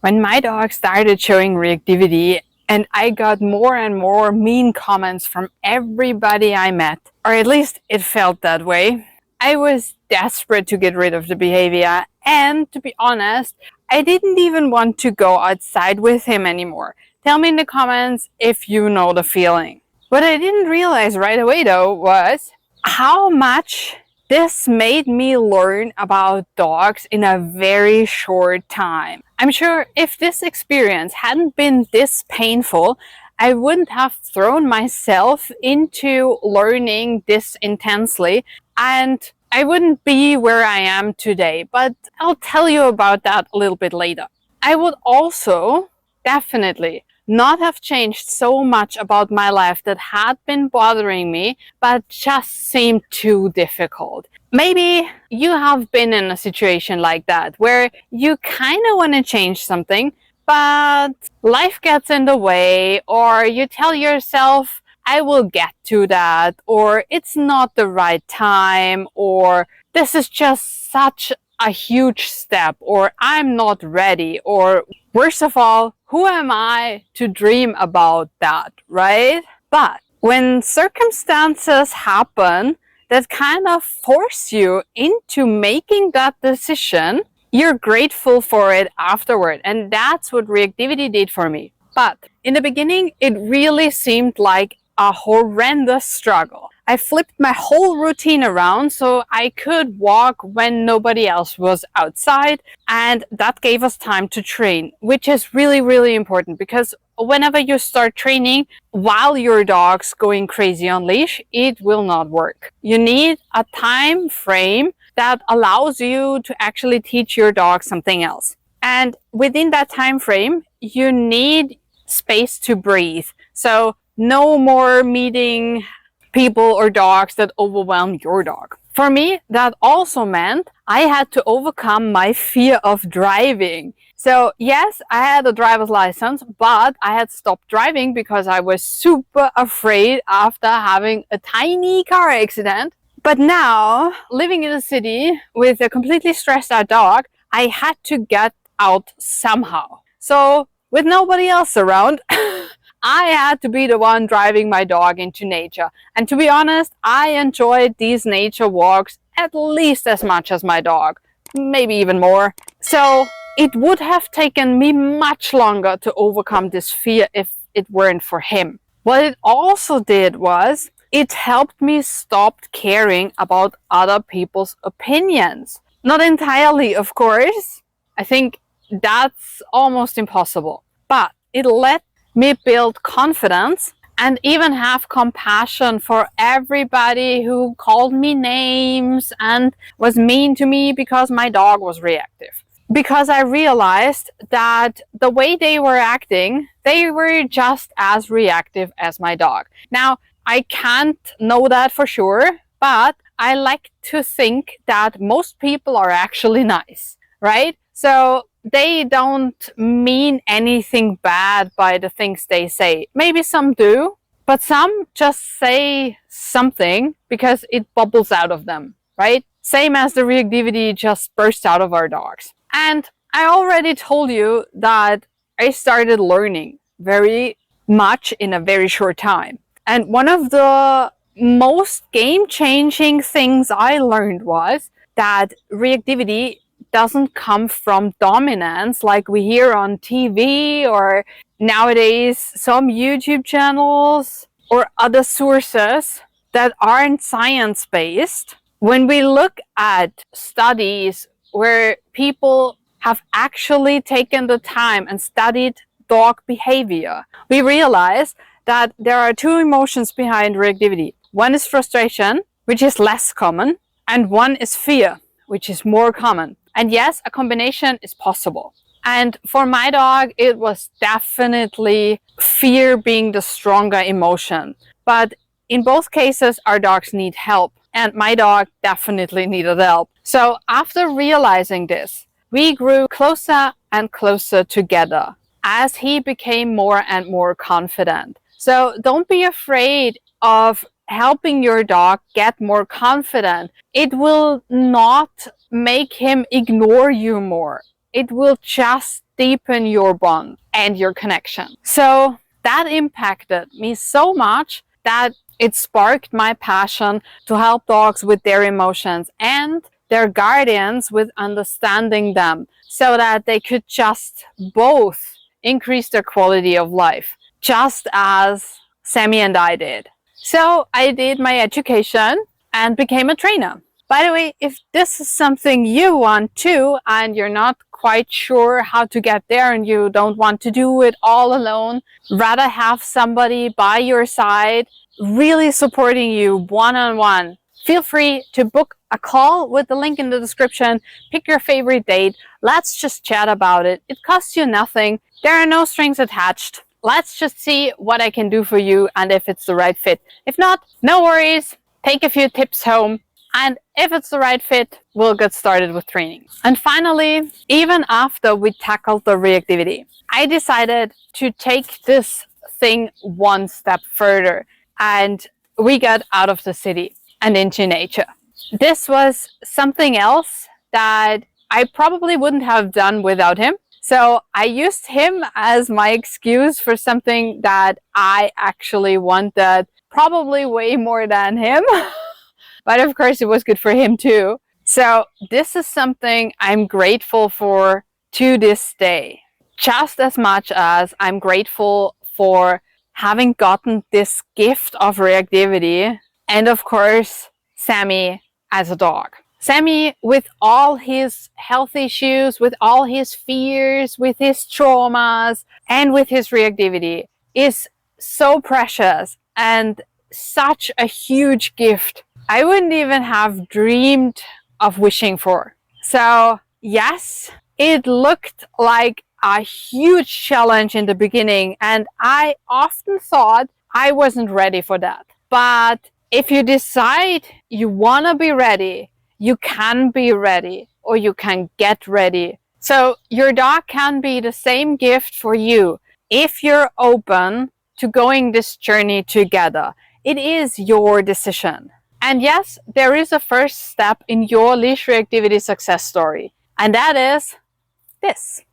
When my dog started showing reactivity and I got more and more mean comments from everybody I met, or at least it felt that way, I was desperate to get rid of the behavior, and to be honest, I didn't even want to go outside with him anymore. Tell me in the comments if you know the feeling. What I didn't realize right away though was how much this made me learn about dogs in a very short time. I'm sure if this experience hadn't been this painful, I wouldn't have thrown myself into learning this intensely, and I wouldn't be where I am today. But I'll tell you about that a little bit later. I would also definitely not have changed so much about my life that had been bothering me, but just seemed too difficult. Maybe you have been in a situation like that where you kind of want to change something, but life gets in the way, or you tell yourself, I will get to that, or it's not the right time, or this is just such a huge step, or I'm not ready, or worst of all, who am I to dream about that, right? But when circumstances happen that kind of force you into making that decision, you're grateful for it afterward. And that's what reactivity did for me. But in the beginning, it really seemed like a horrendous struggle. I flipped my whole routine around so I could walk when nobody else was outside, and that gave us time to train, which is really, really important, because whenever you start training while your dog's going crazy on leash, it will not work. You need a time frame that allows you to actually teach your dog something else. And within that time frame, you need space to breathe. So no more meeting people or dogs that overwhelm your dog. For me, that also meant I had to overcome my fear of driving. So yes, I had a driver's license, but I had stopped driving because I was super afraid after having a tiny car accident. But now, living in a city with a completely stressed out dog, I had to get out somehow. So with nobody else around, I had to be the one driving my dog into nature. And to be honest, I enjoyed these nature walks at least as much as my dog, maybe even more. So it would have taken me much longer to overcome this fear if it weren't for him. What it also did was it helped me stop caring about other people's opinions. Not entirely, of course. I think that's almost impossible. But it let me build confidence and even have compassion for everybody who called me names and was mean to me because my dog was reactive. Because I realized that the way they were acting, they were just as reactive as my dog. Now, I can't know that for sure, but I like to think that most people are actually nice, right? So they don't mean anything bad by the things they say. Maybe some do, but some just say something because it bubbles out of them, right? Same as the reactivity just bursts out of our dogs. And I already told you that I started learning very much in a very short time. And one of the most game-changing things I learned was that reactivity doesn't come from dominance like we hear on TV or nowadays some YouTube channels or other sources that aren't science-based. When we look at studies where people have actually taken the time and studied dog behavior, we realize that there are two emotions behind reactivity. One is frustration, which is less common, and one is fear, which is more common. And yes, a combination is possible. And for my dog, it was definitely fear being the stronger emotion. But in both cases, our dogs need help. And my dog definitely needed help. So after realizing this, we grew closer and closer together as he became more and more confident. So don't be afraid of helping your dog get more confident. It will not make him ignore you more. It will just deepen your bond and your connection. So that impacted me so much that it sparked my passion to help dogs with their emotions and their guardians with understanding them, so that they could just both increase their quality of life, just as Sammy and I did. So I did my education and became a trainer. By the way, if this is something you want too, and you're not quite sure how to get there and you don't want to do it all alone, rather have somebody by your side really supporting you one-on-one, feel free to book a call with the link in the description. Pick your favorite date. Let's just chat about it. It costs you nothing. There are no strings attached. Let's just see what I can do for you and if it's the right fit. If not, no worries. Take a few tips home. And if it's the right fit, we'll get started with training. And finally, even after we tackled the reactivity, I decided to take this thing one step further. And we got out of the city and into nature. This was something else that I probably wouldn't have done without him. So I used him as my excuse for something that I actually wanted, probably way more than him. But of course, it was good for him too. So this is something I'm grateful for to this day, just as much as I'm grateful for having gotten this gift of reactivity, and of course, Sammy as a dog. Sammy, with all his health issues, with all his fears, with his traumas, and with his reactivity, is so precious and such a huge gift I wouldn't even have dreamed of wishing for. So yes, it looked like a huge challenge in the beginning, and I often thought I wasn't ready for that. But if you decide you want to be ready, you can be ready, or you can get ready. So your dog can be the same gift for you if you're open to going this journey together. It is your decision. And yes, there is a first step in your leash reactivity success story, and that is this.